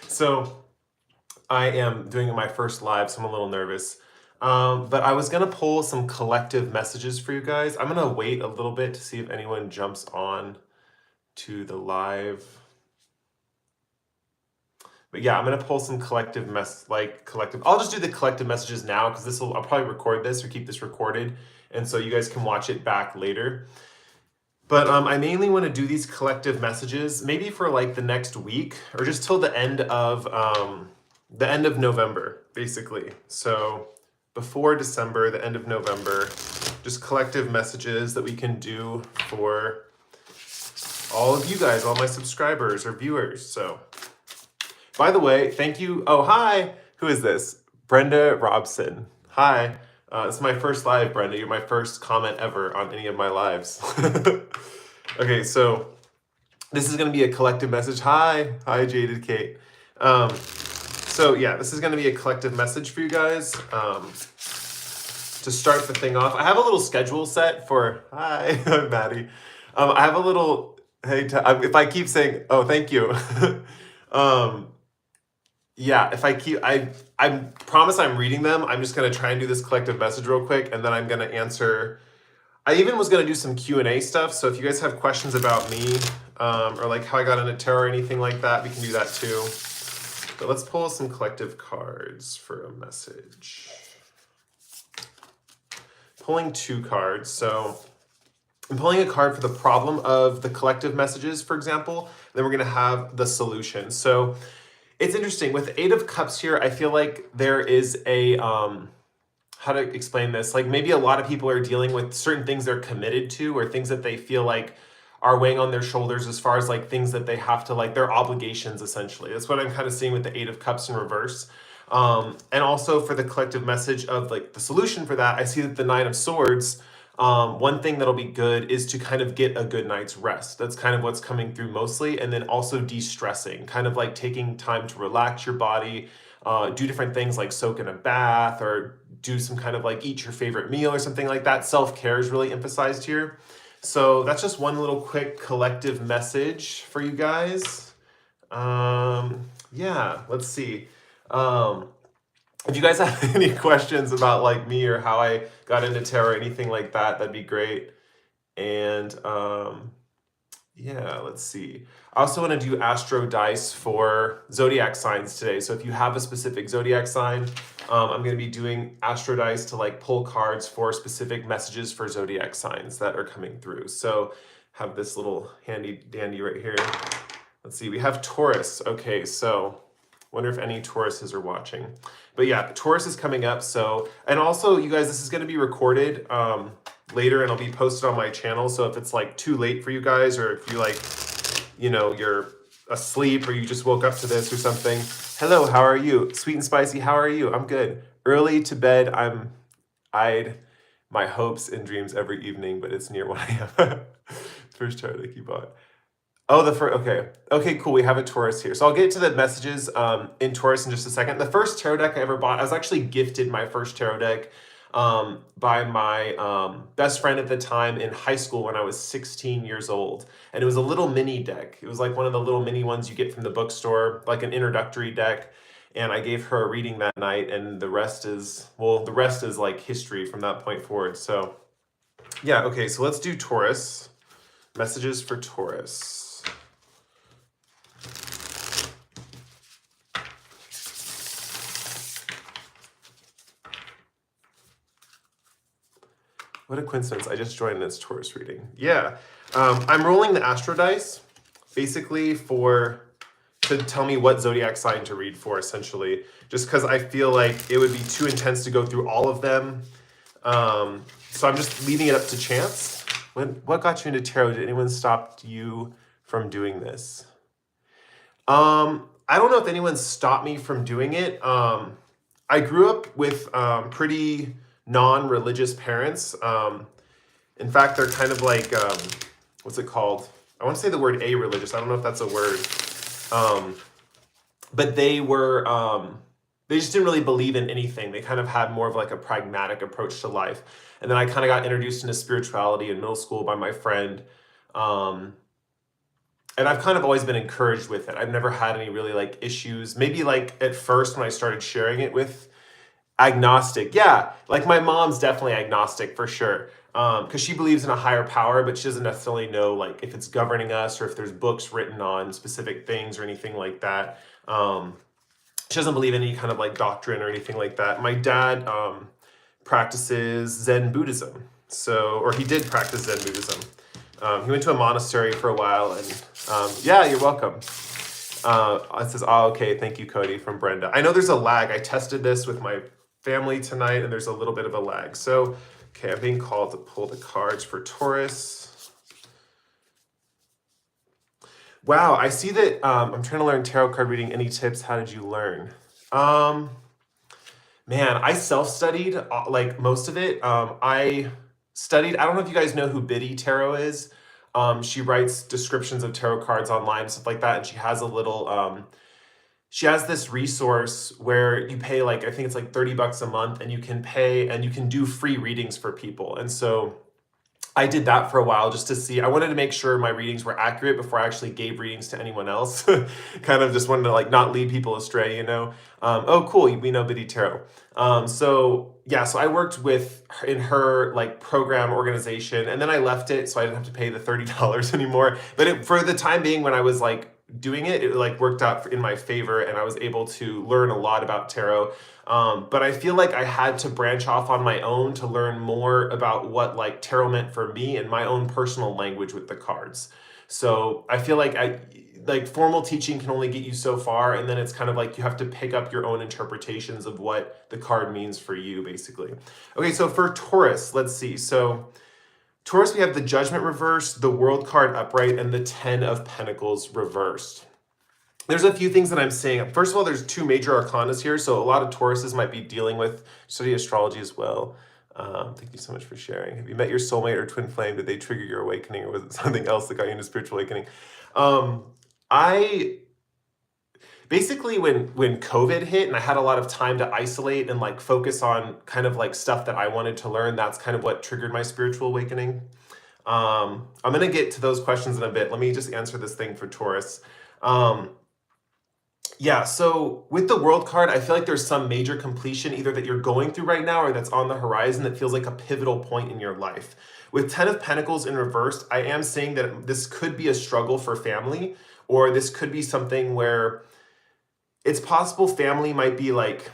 So I am doing my first live, so I'm a little nervous. But I was gonna pull some collective messages for you guys. I'm gonna wait a little bit to see if anyone jumps on to the live. But yeah, I'm gonna pull some collective collective. I'll just do the collective messages now because I'll probably record this or keep this recorded, and so you guys can watch it back later. But I mainly want to do these collective messages maybe for like the next week or just till the end of November, basically. So before December, the end of November, just collective messages that we can do for all of you guys, all my subscribers or viewers. So, by the way, thank you. Oh, hi. Who is this? Brenda Robson. Hi. This is my first live, Brenda. You're my first comment ever on any of my lives. Okay, so this is going to be a collective message. Hi, Jaded Kate. So yeah, this is going to be a collective message for you guys. To start the thing off, I have a little schedule set for. Hi, Maddie. I have a little. Hey, if I keep saying, oh, thank you. Yeah, if I promise I'm reading them. I'm just gonna try and do this collective message real quick, and then I'm gonna answer. I even was gonna do some Q&A stuff. So if you guys have questions about me, or like how I got into tarot or anything like that, we can do that too. But let's pull some collective cards for a message. Pulling 2 cards. So I'm pulling a card for the problem of the collective messages, for example. Then we're gonna have the solution. So it's interesting with the 8 of Cups here. I feel like there is a how to explain this? Like maybe a lot of people are dealing with certain things they're committed to or things that they feel like are weighing on their shoulders as far as like things that they have to like their obligations essentially. That's what I'm kind of seeing with the 8 of Cups in reverse. And also for the collective message of like the solution for that, I see that the 9 of Swords, one thing that'll be good is to kind of get a good night's rest. That's kind of what's coming through mostly. And then also de-stressing, kind of like taking time to relax your body, do different things like soak in a bath or do some kind of like eat your favorite meal or something like that. Self-care is really emphasized here. So that's just one little quick collective message for you guys. Yeah, let's see. If you guys have any questions about like me or how I got into tarot or anything like that, that'd be great. And yeah, let's see. I also want to do astro dice for zodiac signs today. So if you have a specific zodiac sign, I'm going to be doing astro dice to like pull cards for specific messages for zodiac signs that are coming through. So have this little handy dandy right here. Let's see, we have Taurus. Okay, so wonder if any Tauruses are watching. But yeah, Taurus is coming up. So, and also you guys, this is going to be recorded later and it'll be posted on my channel. So if it's like too late for you guys, or if you like, you know, you're asleep or you just woke up to this or something. Hello, how are you? Sweet and spicy, how are you? I'm good. Early to bed, I'd my hopes and dreams every evening, but it's near 1 a.m. First chart that you bought. Oh, okay, cool. We have a Taurus here. So I'll get to the messages in Taurus in just a second. The first tarot deck I ever bought, I was actually gifted my first tarot deck by my best friend at the time in high school when I was 16 years old. And it was a little mini deck. It was like one of the little mini ones you get from the bookstore, like an introductory deck. And I gave her a reading that night, and the rest is like history from that point forward. So yeah, okay, so let's do Taurus. Messages for Taurus. What a coincidence. I just joined this Taurus reading. Yeah. I'm rolling the astro dice basically to tell me what zodiac sign to read for, essentially. Just because I feel like it would be too intense to go through all of them. So I'm just leaving it up to chance. What got you into tarot? Did anyone stop you from doing this? I don't know if anyone stopped me from doing it. I grew up with pretty non-religious parents. In fact, they're kind of like, what's it called? I want to say the word a-religious. I don't know if that's a word. But they just didn't really believe in anything. They kind of had more of like a pragmatic approach to life. And then I kind of got introduced into spirituality in middle school by my friend. and I've kind of always been encouraged with it. I've never had any really like issues. Maybe like at first when I started sharing it with agnostic. Yeah, like my mom's definitely agnostic for sure. Because she believes in a higher power, but she doesn't necessarily know like if it's governing us or if there's books written on specific things or anything like that. She doesn't believe in any kind of like doctrine or anything like that. My dad practices Zen Buddhism. So, or he did practice Zen Buddhism. He went to a monastery for a while, and yeah, you're welcome. It says, oh, okay, thank you, Cody, from Brenda. I know there's a lag. I tested this with my family tonight, and there's a little bit of a lag. So, okay, I'm being called to pull the cards for Taurus. Wow, I see that I'm trying to learn tarot card reading. Any tips? How did you learn? Man, I self-studied like most of it. I studied, I don't know if you guys know who Biddy Tarot is. She writes descriptions of tarot cards online and stuff like that. And she has a little, she has this resource where you pay like, I think it's like $30 a month, and you can pay and you can do free readings for people. And so I did that for a while just to see. I wanted to make sure my readings were accurate before I actually gave readings to anyone else. Kind of just wanted to like not lead people astray, you know. Oh, cool. We know Biddy Tarot. So yeah, so I worked with her in her like program organization, and then I left it so I didn't have to pay the $30 anymore. But for the time being, when I was like doing it, it like worked out in my favor, and I was able to learn a lot about tarot. But I feel like I had to branch off on my own to learn more about what like tarot meant for me and my own personal language with the cards. So I feel like formal teaching can only get you so far, and then it's kind of like you have to pick up your own interpretations of what the card means for you, basically. Okay, so for Taurus, let's see. So Taurus, we have the Judgment reversed, the World card upright, and the 10 of Pentacles reversed. There's a few things that I'm seeing. First of all, there's two major arcanas here, so a lot of Tauruses might be dealing with study astrology as well. Thank you so much for sharing. Have you met your soulmate or twin flame? Did they trigger your awakening, or was it something else that got you into spiritual awakening? I basically, when COVID hit and I had a lot of time to isolate and like focus on kind of like stuff that I wanted to learn, that's kind of what triggered my spiritual awakening. I'm gonna get to those questions in a bit. Let me just answer this thing for Taurus. Yeah, so with the World card, I feel like there's some major completion either that you're going through right now or that's on the horizon that feels like a pivotal point in your life. With 10 of Pentacles in reversed, I am saying that this could be a struggle for family, or this could be something where it's possible family might be like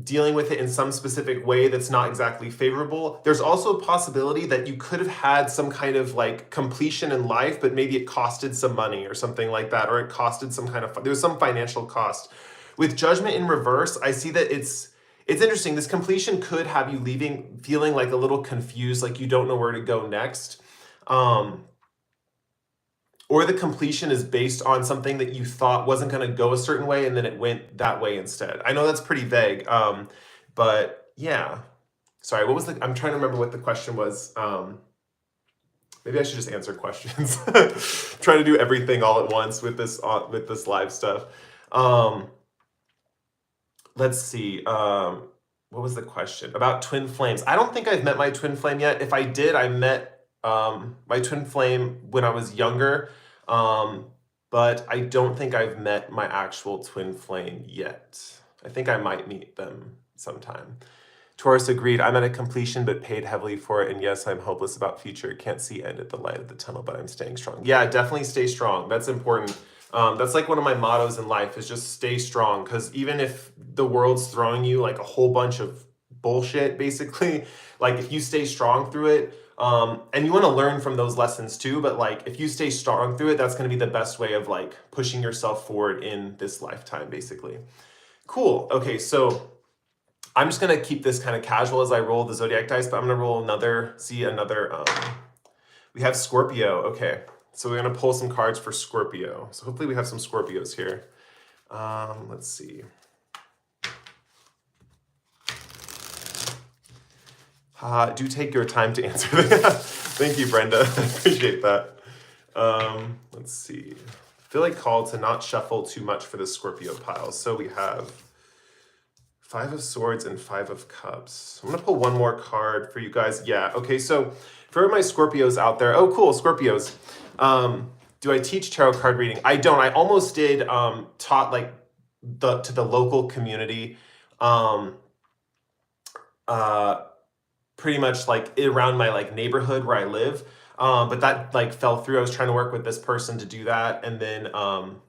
dealing with it in some specific way that's not exactly favorable. There's also a possibility that you could have had some kind of like completion in life, but maybe it costed some money or something like that, or it costed some kind of, there was some financial cost. With Judgment in reverse, I see that it's interesting. This completion could have you leaving feeling like a little confused, like you don't know where to go next. Or the completion is based on something that you thought wasn't going to go a certain way, and then it went that way instead. I know that's pretty vague, but yeah. Sorry, what was I'm trying to remember what the question was. Maybe I should just answer questions. Trying to do everything all at once with this live stuff. Let's see. What was the question? About twin flames. I don't think I've met my twin flame yet. If I did, I met my twin flame when I was younger, but I don't think I've met my actual twin flame yet. I think I might meet them sometime. Taurus agreed, I'm at a completion but paid heavily for it, and yes, I'm hopeless about future. Can't see end at the light of the tunnel, but I'm staying strong. Yeah, definitely stay strong. That's important. That's like one of my mottos in life, is just stay strong, because even if the world's throwing you like a whole bunch of bullshit, basically, like if you stay strong through it, and you want to learn from those lessons too, but like if you stay strong through it, that's going to be the best way of like pushing yourself forward in this lifetime, basically. Cool. Okay, so I'm just going to keep this kind of casual as I roll the zodiac dice, but I'm going to roll another, we have Scorpio. Okay, so we're going to pull some cards for Scorpio. So hopefully we have some Scorpios here. Let's see. Do take your time to answer that. Thank you, Brenda. I appreciate that. Let's see. I feel like called to not shuffle too much for the Scorpio pile. So we have 5 of Swords and 5 of Cups. I'm going to pull one more card for you guys. Yeah, okay, so for my Scorpios out there, oh, cool, Scorpios. Do I teach tarot card reading? I don't. I almost did, taught like to the local community, um, uh, pretty much like around my like neighborhood where I live. But that like fell through. I was trying to work with this person to do that, and then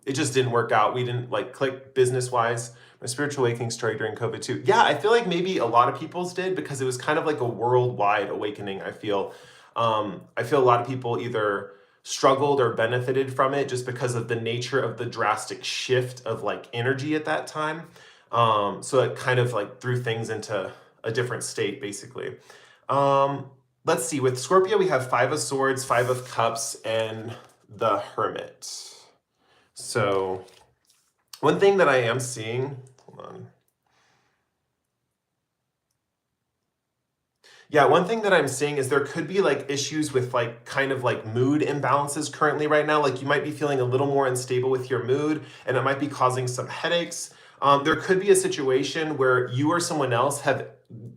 it just didn't work out. We didn't like click business wise. My spiritual awakening story during COVID too. Yeah, I feel like maybe a lot of people's did because it was kind of like a worldwide awakening. I feel a lot of people either struggled or benefited from it just because of the nature of the drastic shift of like energy at that time. So it kind of like threw things into a different state, basically. Um, let's see. With Scorpio, we have Five of Swords, Five of Cups, and the Hermit. So one thing that I am seeing, hold on. Yeah, one thing that I'm seeing is there could be like issues with like kind of like mood imbalances currently right now. Like you might be feeling a little more unstable with your mood and it might be causing some headaches. There could be a situation where you or someone else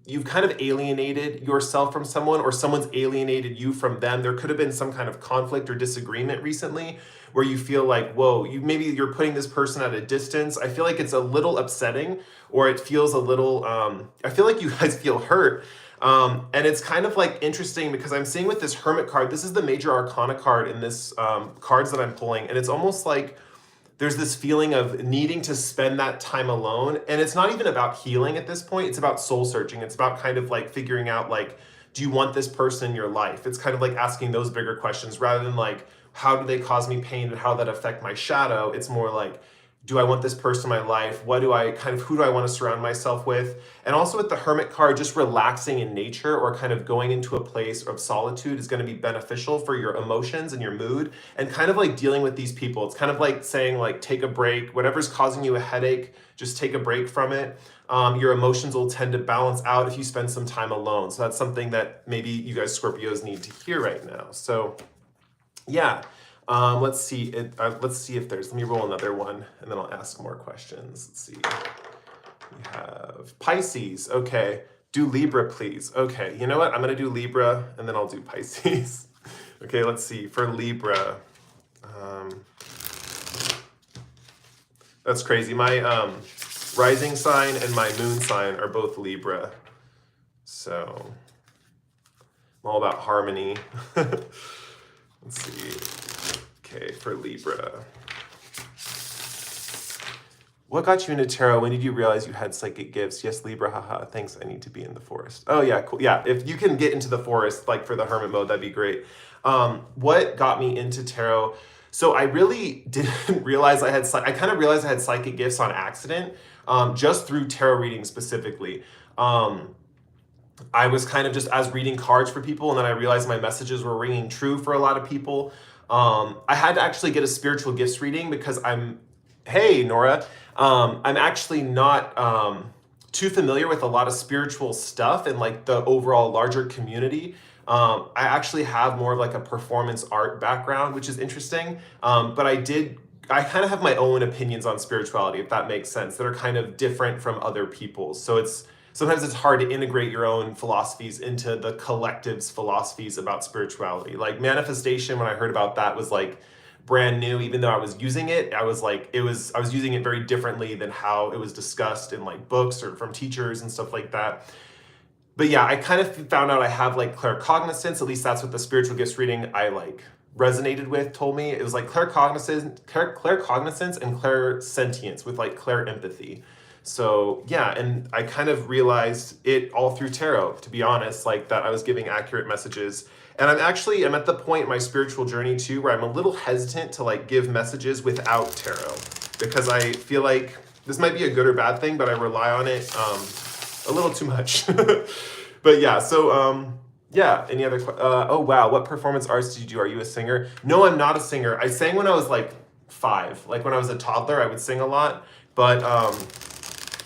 you've kind of alienated yourself from someone or someone's alienated you from them. There could have been some kind of conflict or disagreement recently where you feel like, whoa, maybe you're putting this person at a distance. I feel like it's a little upsetting or it feels a little, I feel like you guys feel hurt. And it's kind of like interesting because I'm seeing with this Hermit card, this is the major arcana card in this cards that I'm pulling. And it's almost like there's this feeling of needing to spend that time alone. And it's not even about healing at this point. It's about soul searching. It's about kind of like figuring out like, do you want this person in your life? It's kind of like asking those bigger questions rather than like, how do they cause me pain and how that affect my shadow? It's more like, do I want this person in my life? Who do I want to surround myself with? And also with the Hermit card, just relaxing in nature or kind of going into a place of solitude is going to be beneficial for your emotions and your mood and kind of like dealing with these people. It's kind of like saying like, take a break, whatever's causing you a headache, just take a break from it. Your emotions will tend to balance out if you spend some time alone. So that's something that maybe you guys Scorpios need to hear right now. So yeah. Let's see. Let's see if there's. Let me roll another one, and then I'll ask more questions. Let's see. We have Pisces. Okay. Do Libra, please. Okay. You know what? I'm gonna do Libra, and then I'll do Pisces. Okay. Let's see. For Libra, that's crazy. My rising sign and my moon sign are both Libra, so I'm all about harmony. Let's see. Okay, for Libra. What got you into tarot? When did you realize you had psychic gifts? Yes, Libra, haha. Thanks, I need to be in the forest. Oh yeah, cool. Yeah, if you can get into the forest, like for the hermit mode, that'd be great. What got me into tarot? So I really didn't realize I kind of realized I had psychic gifts on accident, just through tarot reading specifically. I was kind of just as reading cards for people, and then I realized my messages were ringing true for a lot of people. I had to actually get a spiritual gifts reading because hey, Nora, I'm actually not too familiar with a lot of spiritual stuff and like the overall larger community. I actually have more of like a performance art background, which is interesting. But I kind of have my own opinions on spirituality, if that makes sense, that are kind of different from other people's. So sometimes it's hard to integrate your own philosophies into the collective's philosophies about spirituality. Like manifestation, when I heard about that, was like brand new. Even though I was using it, I was using it very differently than how it was discussed in like books or from teachers and stuff like that. But yeah, I kind of found out I have like claircognizance. At least that's what the spiritual gifts reading I like resonated with told me. It was like claircognizance and clairsentience with like clairempathy. So yeah, and I kind of realized it all through tarot, to be honest, like that I was giving accurate messages. And I'm at the point in my spiritual journey too, where I'm a little hesitant to like give messages without tarot, because I feel like this might be a good or bad thing, but I rely on it a little too much. But yeah, so yeah, any other, oh wow, what performance arts did you do? Are you a singer? No, I'm not a singer. I sang when I was like 5. Like when I was a toddler, I would sing a lot, but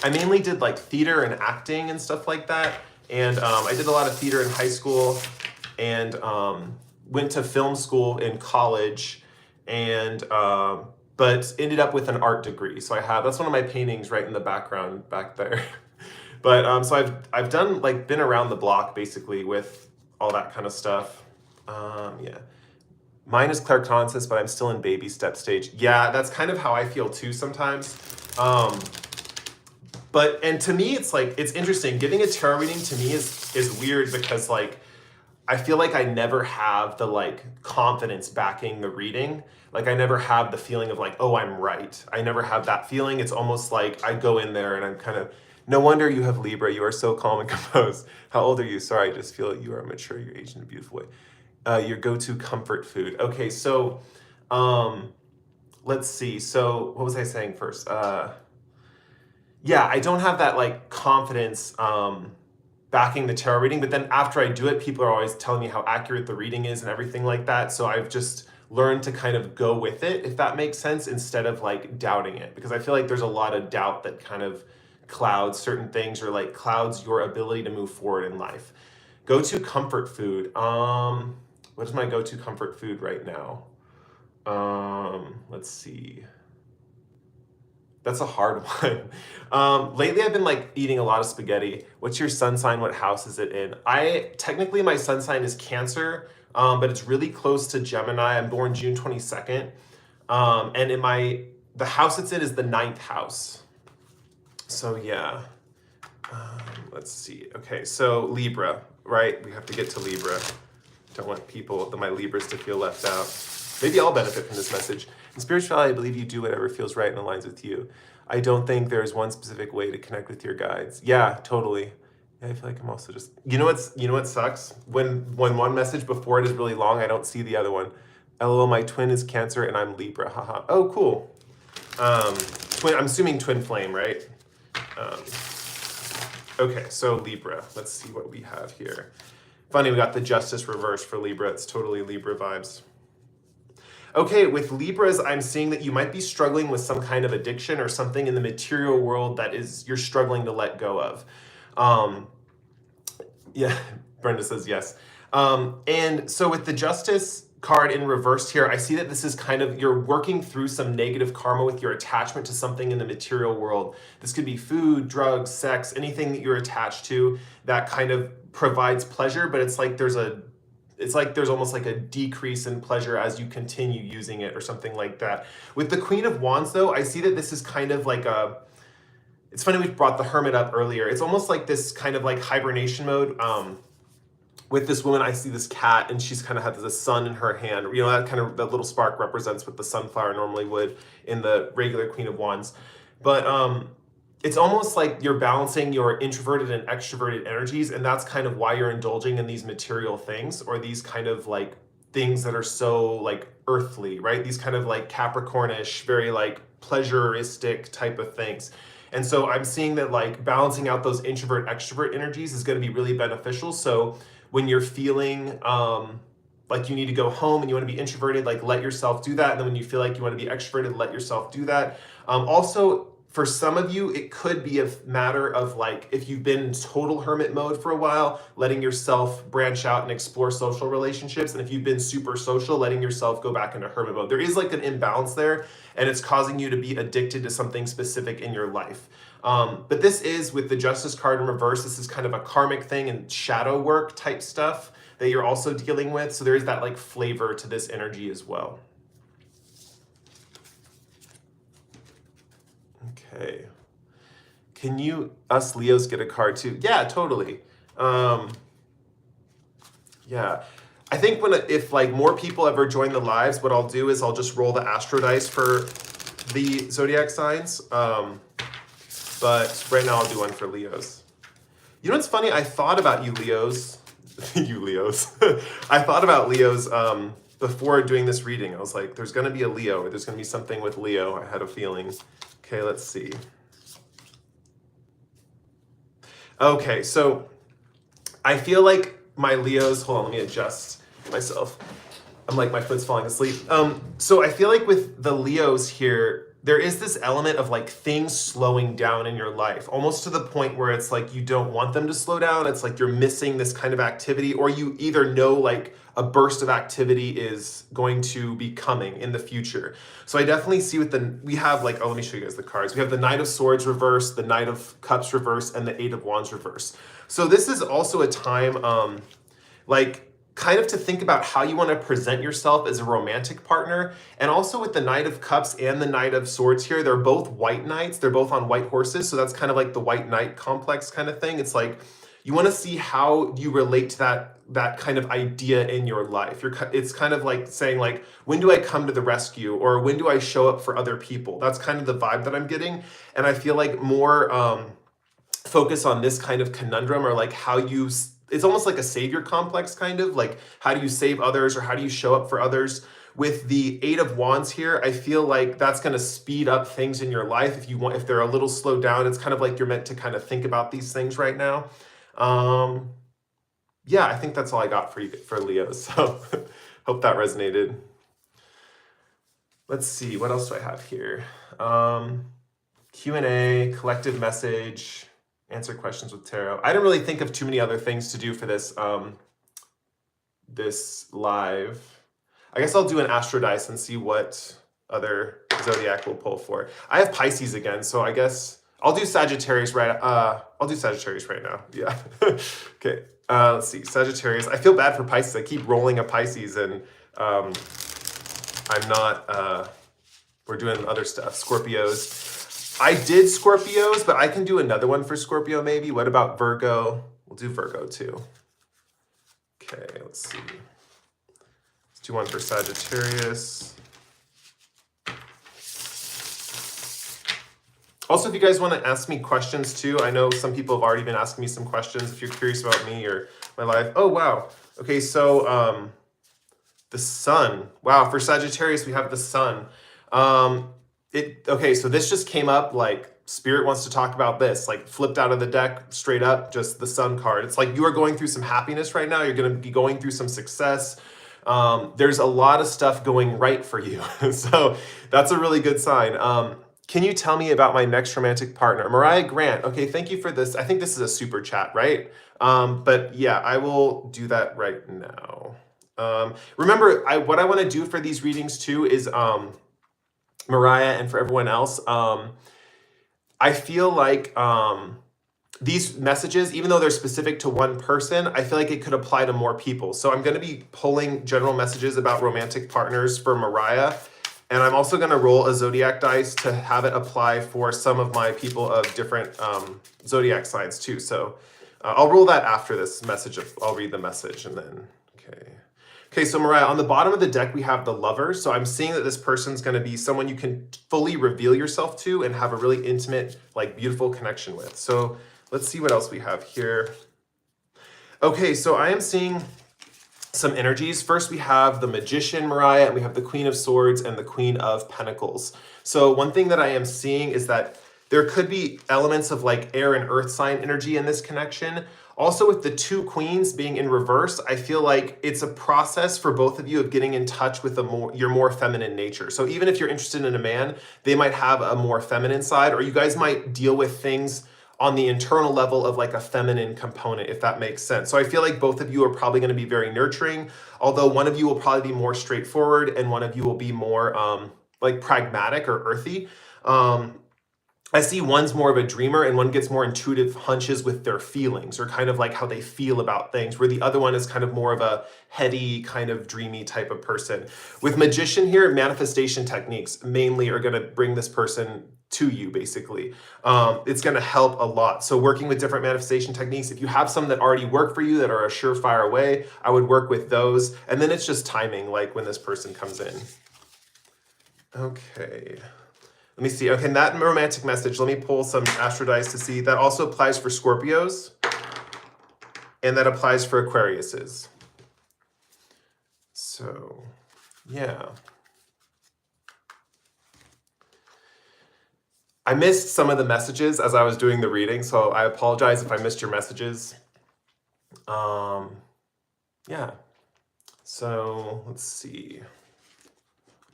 I mainly did like theater and acting and stuff like that. And I did a lot of theater in high school and went to film school in college and but ended up with an art degree. So that's one of my paintings right in the background back there. But so I've done like been around the block basically with all that kind of stuff. Yeah. Mine is claircognizance, but I'm still in baby step stage. Yeah, that's kind of how I feel too sometimes. And to me, it's like, it's interesting. Giving a tarot reading to me is weird because like, I feel like I never have the like confidence backing the reading. Like I never have the feeling of like, oh, I'm right. I never have that feeling. It's almost like I go in there and I'm kind of, no wonder you have Libra. You are so calm and composed. How old are you? Sorry, I just feel you are mature. You're aged in a beautiful way. Your go-to comfort food. Okay, so let's see. So what was I saying first? Yeah, I don't have that like confidence backing the tarot reading, but then after I do it, people are always telling me how accurate the reading is and everything like that. So I've just learned to kind of go with it, if that makes sense, instead of like doubting it, because I feel like there's a lot of doubt that kind of clouds certain things or like clouds your ability to move forward in life. Go-to comfort food. What is my go-to comfort food right now? Let's see. That's a hard one. Lately, I've been like eating a lot of spaghetti. What's your sun sign? What house is it in? Technically my sun sign is Cancer, but it's really close to Gemini. I'm born June 22nd. And the house it's in is the 9th house. So yeah, let's see. Okay, so Libra, right? We have to get to Libra. Don't want my Libras to feel left out. Maybe I'll benefit from this message. In spirituality, I believe you do whatever feels right and aligns with you. I don't think there's one specific way to connect with your guides. Yeah, totally. Yeah, I feel like I'm also just, you know what sucks? When one message before it is really long, I don't see the other one. LOL, my twin is Cancer and I'm Libra, haha. Oh, cool. I'm assuming twin flame, right? Okay, so Libra, let's see what we have here. Funny, we got the Justice reverse for Libra. It's totally Libra vibes. Okay, with Libras, I'm seeing that you might be struggling with some kind of addiction or something in the material world that you're struggling to let go of. Yeah, Brenda says yes. And so with the Justice card in reverse here, I see that this is kind of, you're working through some negative karma with your attachment to something in the material world. This could be food, drugs, sex, anything that you're attached to that kind of provides pleasure, but it's like there's almost like a decrease in pleasure as you continue using it or something like that. With the Queen of Wands though, I see that this is kind of like it's funny we brought the Hermit up earlier. It's almost like this kind of like hibernation mode. With this woman, I see this cat and she's kind of has the sun in her hand. You know, that little spark represents what the sunflower normally would in the regular Queen of Wands. But it's almost like you're balancing your introverted and extroverted energies, and that's kind of why you're indulging in these material things or these kind of like things that are so like earthly, right? These kind of like Capricornish, very like pleasuristic type of things. And so I'm seeing that like balancing out those introvert extrovert energies is going to be really beneficial. So when you're feeling like you need to go home and you want to be introverted, like let yourself do that. And then when you feel like you want to be extroverted, let yourself do that. Also, for some of you, it could be a matter of like, if you've been in total hermit mode for a while, letting yourself branch out and explore social relationships. And if you've been super social, letting yourself go back into hermit mode. There is like an imbalance there, and it's causing you to be addicted to something specific in your life. But this is, with the Justice card in reverse, this is kind of a karmic thing and shadow work type stuff that you're also dealing with. So there is that like flavor to this energy as well. Okay. Can us Leos get a card too? Yeah, totally. Yeah. I think if like more people ever join the lives, what I'll do is I'll just roll the astro dice for the zodiac signs. But right now I'll do one for Leos. You know what's funny? I thought about you Leos. You Leos. I thought about Leos before doing this reading. I was like, there's going to be a Leo, or there's going to be something with Leo. I had a feeling. Okay, let's see. Okay, so I feel like my Leos, hold on, let me adjust myself. I'm like, my foot's falling asleep. So I feel like with the Leos here, there is this element of like things slowing down in your life, almost to the point where it's like you don't want them to slow down. It's like you're missing this kind of activity, or you either know like a burst of activity is going to be coming in the future. So I definitely see we have like, let me show you guys the cards. We have the Knight of Swords reverse, the Knight of Cups reverse, and the Eight of Wands reverse. So this is also a time like kind of to think about how you want to present yourself as a romantic partner. And also with the Knight of Cups and the Knight of Swords here, they're both white knights. They're both on white horses. So that's kind of like the white knight complex kind of thing. It's like you want to see how you relate to that kind of idea in your life. It's kind of like saying like, when do I come to the rescue, or when do I show up for other people? That's kind of the vibe that I'm getting. And I feel like more focus on this kind of conundrum, or like how you, it's almost like a savior complex, kind of like how do you save others, or how do you show up for others. With the Eight of Wands here, I feel like that's going to speed up things in your life. If they're a little slowed down, it's kind of like you're meant to kind of think about these things right now. Yeah, I think that's all I got for you, for Leo. So hope that resonated. Let's see, what else do I have here? Q&A, collective message, answer questions with tarot. I didn't really think of too many other things to do for this this live. I guess I'll do an astro dice and see what other zodiac will pull for. I have Pisces again, so I guess I'll do Sagittarius right. I'll do Sagittarius right now. Yeah. Okay. Let's see. Sagittarius. I feel bad for Pisces. I keep rolling a Pisces, and I'm not. We're doing other stuff. Scorpios. I did Scorpios, but I can do another one for Scorpio maybe. What about Virgo? We'll do Virgo too. Okay. Let's see. Let's do one for Sagittarius. Also, if you guys want to ask me questions too, I know some people have already been asking me some questions. If you're curious about me or my life. Oh, wow. Okay, so the sun. Wow, for Sagittarius, we have the sun. Okay, so this just came up, like Spirit wants to talk about this, like flipped out of the deck straight up, just the sun card. It's like you are going through some happiness right now. You're going to be going through some success. There's a lot of stuff going right for you. So that's a really good sign. Can you tell me about my next romantic partner? Mariah Grant. Okay, thank you for this. I think this is a super chat, right? But yeah, I will do that right now. Remember, what I want to do for these readings too is, Mariah, and for everyone else, I feel like these messages, even though they're specific to one person, I feel like it could apply to more people. So I'm going to be pulling general messages about romantic partners for Mariah. And I'm also going to roll a zodiac dice to have it apply for some of my people of different zodiac signs too. So I'll roll that after this message. I'll read the message and then, okay. Okay, so Mariah, on the bottom of the deck, we have the Lover. So I'm seeing that this person's going to be someone you can fully reveal yourself to and have a really intimate, like beautiful connection with. So let's see what else we have here. Okay, so I am seeing some energies. First, we have the Magician, Mariah, and we have the Queen of Swords and the Queen of Pentacles. So one thing that I am seeing is that there could be elements of like air and earth sign energy in this connection. Also, with the two queens being in reverse, I feel like it's a process for both of you of getting in touch with your more feminine nature. So even if you're interested in a man, they might have a more feminine side, or you guys might deal with things on the internal level of like a feminine component, if that makes sense. So I feel like both of you are probably going to be very nurturing, although one of you will probably be more straightforward and one of you will be more like pragmatic or earthy. I see one's more of a dreamer and one gets more intuitive hunches with their feelings, or kind of like how they feel about things, where the other one is kind of more of a heady, kind of dreamy type of person. With Magician here, manifestation techniques mainly are going to bring this person to you, basically. It's going to help a lot. So working with different manifestation techniques, if you have some that already work for you that are a surefire way, I would work with those. And then it's just timing, like when this person comes in. Okay. Let me see. Okay, that romantic message, let me pull some astro dice to see. That also applies for Scorpios, and that applies for Aquariuses. So, yeah. I missed some of the messages as I was doing the reading, so I apologize if I missed your messages. Yeah. So, let's see.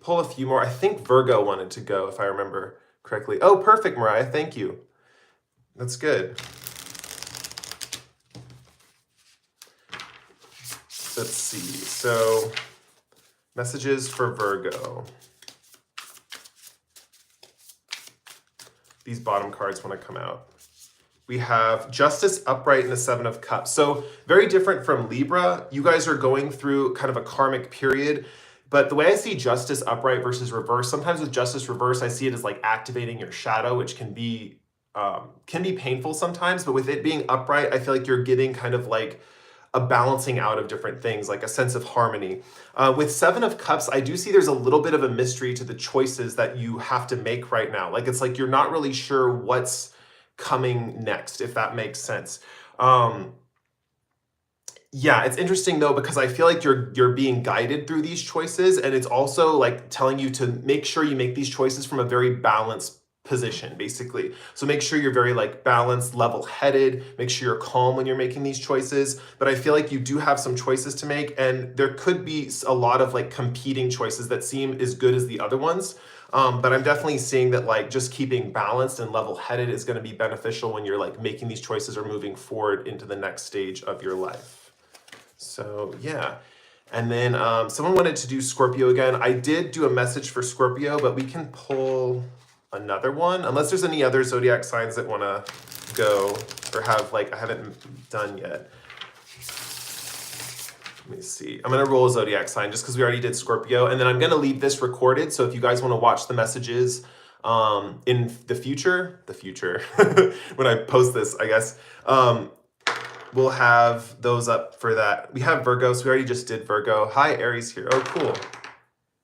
Pull a few more. I think Virgo wanted to go, if I remember correctly. Oh, perfect, Mariah. Thank you. That's good. Let's see. So, messages for Virgo. These bottom cards want to come out. We have Justice upright and the Seven of Cups. So very different from Libra. You guys are going through kind of a karmic period. But the way I see Justice upright versus reverse, sometimes with Justice reverse, I see it as like activating your shadow, which can be painful sometimes. But with it being upright, I feel like you're getting kind of like a balancing out of different things, like a sense of harmony. With Seven of Cups, I do see there's a little bit of a mystery to the choices that you have to make right now. Like it's like you're not really sure what's coming next, if that makes sense. Yeah, it's interesting though, because I feel like you're being guided through these choices, and it's also like telling you to make sure you make these choices from a very balanced position, basically. So make sure you're very like balanced, level-headed, make sure you're calm when you're making these choices. But I feel like you do have some choices to make, and there could be a lot of like competing choices that seem as good as the other ones. But I'm definitely seeing that like just keeping balanced and level-headed is going to be beneficial when you're like making these choices or moving forward into the next stage of your life. So yeah. And then someone wanted to do Scorpio again. I did do a message for Scorpio, but we can pull another one, unless there's any other zodiac signs that want to go or have like I haven't done yet. Let me see. I'm going to roll a zodiac sign just because we already did Scorpio. And then I'm going to leave this recorded. So if you guys want to watch the messages in the future, when I post this, I guess, we'll have those up for that. We have Virgo, so we already just did Virgo. Hi, Aries here. Oh, cool.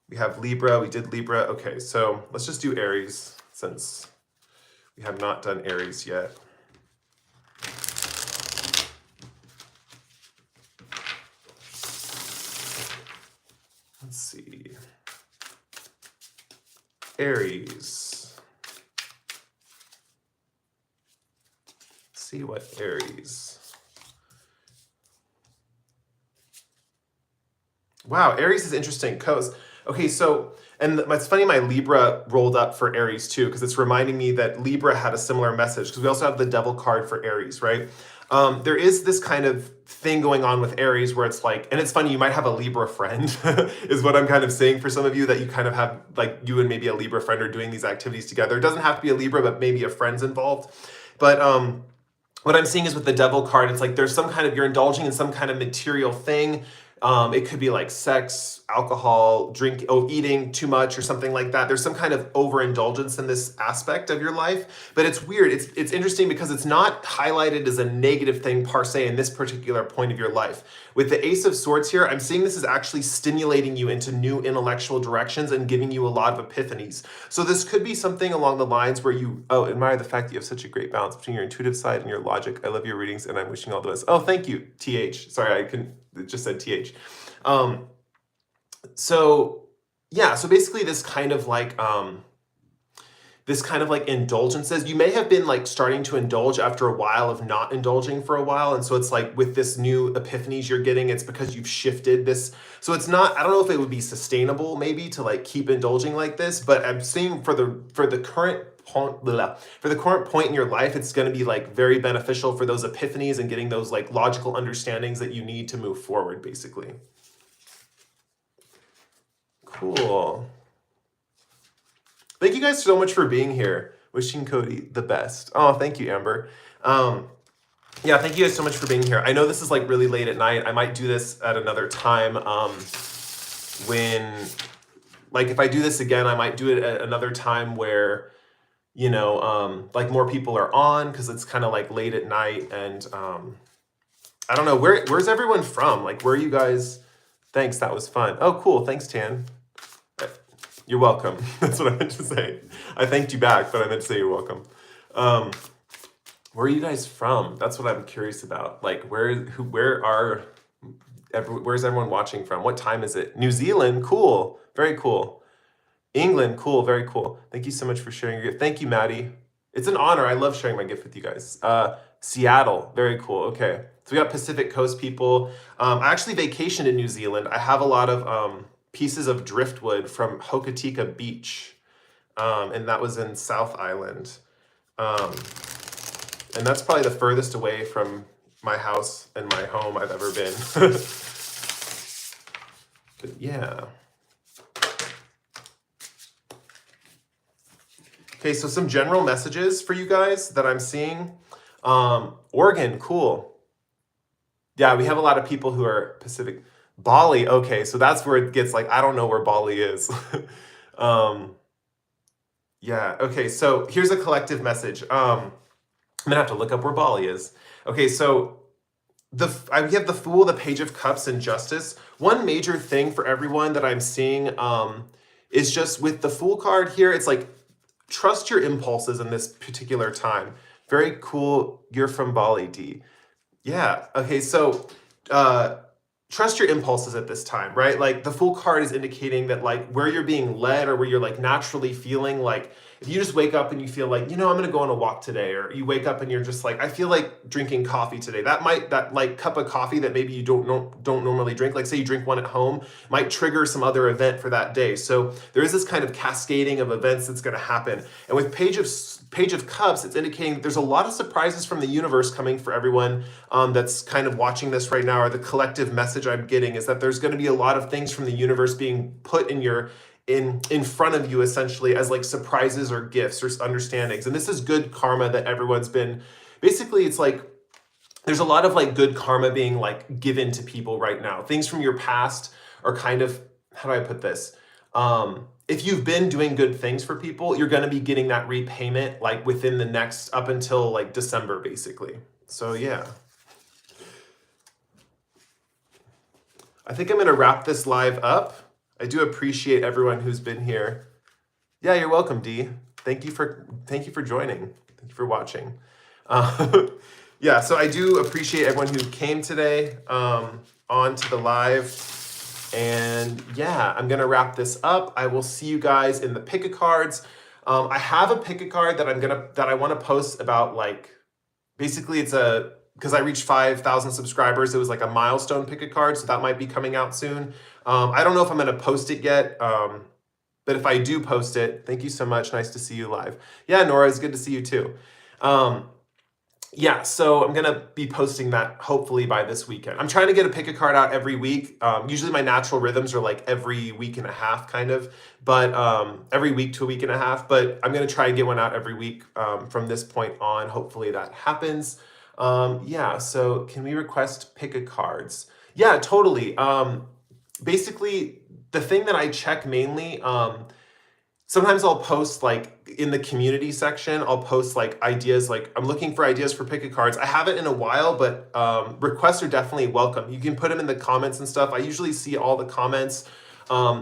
We have Libra. We did Libra. Okay, so let's just do Aries since we have not done Aries yet. Let's see. Aries. Let's see what Aries. Wow, Aries is interesting. Okay, so, and it's funny my Libra rolled up for Aries too, because it's reminding me that Libra had a similar message, because we also have the Devil card for Aries, right? There is this kind of thing going on with Aries where it's like, and it's funny, you might have a Libra friend, is what I'm kind of saying for some of you, that you kind of have, like, you and maybe a Libra friend are doing these activities together. It doesn't have to be a Libra, but maybe a friend's involved. But what I'm seeing is with the Devil card, it's like there's some kind of, you're indulging in some kind of material thing. It could be like sex, alcohol, eating too much or something like that. There's some kind of overindulgence in this aspect of your life, but it's weird. It's interesting because it's not highlighted as a negative thing per se in this particular point of your life. With the Ace of Swords here, I'm seeing this is actually stimulating you into new intellectual directions and giving you a lot of epiphanies. So this could be something along the lines where you, admire the fact that you have such a great balance between your intuitive side and your logic. I love your readings and I'm wishing all the best. Oh, thank you, TH. Sorry, it just said TH. So basically this kind of like indulgences, you may have been like starting to indulge after a while of not indulging for a while. And so it's like with this new epiphanies you're getting, it's because you've shifted this. So it's not, I don't know if it would be sustainable maybe to like keep indulging like this, but I'm seeing for the current point in your life, it's going to be like very beneficial for those epiphanies and getting those like logical understandings that you need to move forward, basically. Cool. Thank you guys so much for being here. Wishing Cody the best. Oh, thank you, Amber. Yeah, thank you guys so much for being here. I know this is like really late at night. I might do this at another time. When, like, if I do this again, I might do it at another time where, like more people are on, because it's kind of like late at night. And I don't know, where's everyone from? Like, where are you guys? Thanks, that was fun. Oh, cool. Thanks, Tan. You're welcome. That's what I meant to say. I thanked you back, but I meant to say you're welcome. Where are you guys from? That's what I'm curious about. Like, where's everyone watching from? What time is it? New Zealand, cool, very cool. England, cool, very cool. Thank you so much for sharing your gift. Thank you, Maddie. It's an honor. I love sharing my gift with you guys. Seattle, very cool. Okay, so we got Pacific Coast people. I actually vacationed in New Zealand. I have a lot of pieces of driftwood from Hokitika Beach, and that was in South Island. And that's probably the furthest away from my house and my home I've ever been. But yeah. Okay, so some general messages for you guys that I'm seeing. Oregon, cool. Yeah, we have a lot of people who are Pacific. Bali, okay, so that's where it gets like, I don't know where Bali is. um, yeah, okay, so here's a collective message. I'm gonna have to look up where Bali is. Okay, so we have the Fool, the Page of Cups, and Justice. One major thing for everyone that I'm seeing is just with the Fool card here, it's like trust your impulses in this particular time. Very cool. You're from Bali, D. Yeah. Okay. So, uh, trust your impulses at this time, right? Like the Fool card is indicating that like where you're being led or where you're like naturally feeling like if you just wake up and you feel like, I'm going to go on a walk today, or you wake up and you're just like, I feel like drinking coffee today. That like cup of coffee that maybe you don't normally drink, like say you drink one at home, might trigger some other event for that day. So there is this kind of cascading of events that's going to happen. And with Page of Cups, it's indicating that there's a lot of surprises from the universe coming for everyone that's kind of watching this right now, or the collective message I'm getting is that there's going to be a lot of things from the universe being put in front of you essentially as like surprises or gifts or understandings. And this is good karma that everyone's been, basically it's like there's a lot of like good karma being like given to people right now. Things from your past are kind of, how do I put this? If you've been doing good things for people, you're going to be getting that repayment like within the next, up until like December basically. So yeah. I think I'm going to wrap this live up. I do appreciate everyone who's been here. Yeah, you're welcome, D. Thank you for joining. Thank you for watching. Yeah, so I do appreciate everyone who came today on to the live. And yeah, I'm gonna wrap this up. I will see you guys in the pick a cards. I have a pick a card that I want to post about, like, basically it's because I reached 5,000 subscribers, it was like a milestone pick a card, so that might be coming out soon. I don't know if I'm gonna post it yet, but if I do post it, thank you so much. Nice to see you live. Yeah, Nora, it's good to see you too. Yeah, so I'm gonna be posting that hopefully by this weekend. I'm trying to get a pick a card out every week. Usually my natural rhythms are like every week and a half kind of, but every week to a week and a half, but I'm gonna try and get one out every week from this point on. Hopefully that happens. Yeah, so can we request pick a cards? Yeah, totally. Basically, the thing that I check mainly, sometimes I'll post like in the community section, I'll post like ideas, like I'm looking for ideas for pick a cards. I haven't in a while, but requests are definitely welcome. You can put them in the comments and stuff. I usually see all the comments.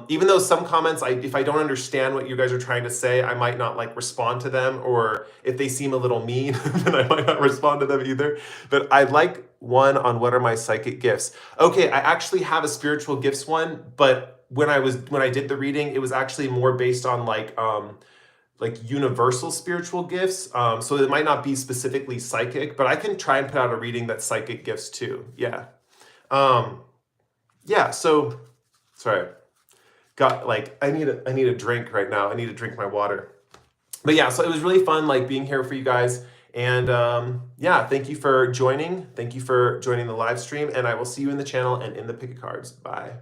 Even though some comments, if I don't understand what you guys are trying to say, I might not like respond to them, or if they seem a little mean, then I might not respond to them either. But I like one on what are my psychic gifts. Okay, I actually have a spiritual gifts one, but when I did the reading, it was actually more based on like universal spiritual gifts. So it might not be specifically psychic, but I can try and put out a reading that's psychic gifts too. Yeah. Yeah, so sorry. I need a drink right now. I need to drink my water. But yeah, so it was really fun like being here for you guys. And yeah, thank you for joining. Thank you for joining the live stream, and I will see you in the channel and in the pick a cards. Bye.